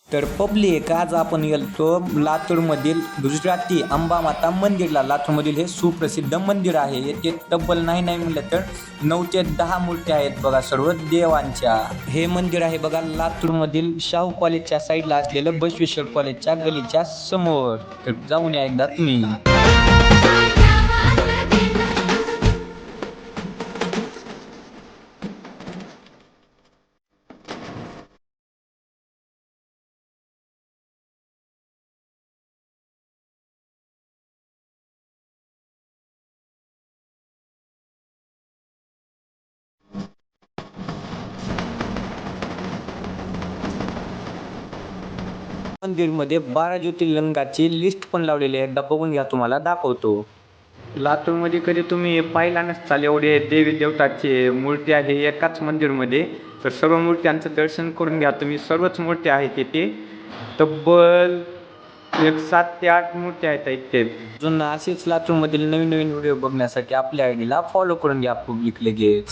तर पब्लिक आज आपण गेलतो लातूरमधील गुजराती अंबामाता मंदिरला. लातूरमधील हे सुप्रसिद्ध मंदिर आहे. येथे तब्बल नाही म्हणलं तर 9 ते 10 मूर्त्या आहेत बघा, सर्व देवांच्या. हे मंदिर आहे बघा लातूरमधील शाहू कॉलेजच्या साईडला असलेलं बसवेश्वर कॉलेजच्या गलीच्या समोर. तर जाऊन या एकदा तुम्ही. मंदिरमध्ये 12 ज्योतिर्लिंगाची लिस्ट पण लावलेली आहे. एकदा बघून घ्या, तुम्हाला दाखवतो. लातूरमध्ये कधी तुम्ही पाहिला नसताल एवढे देवी देवताचे मूर्ती आहे एकाच मंदिरमध्ये. तर सर्व मूर्त्यांचं दर्शन करून घ्या तुम्ही. सर्वच मूर्ती आहेत इथे. तब्बल 7 ते 8 मूर्त्या आहेत इथे. अजून असेच लातूरमधील नवीन व्हिडिओ बघण्यासाठी आपल्या आयडीला फॉलो करून घ्या पब्लिक लगेच.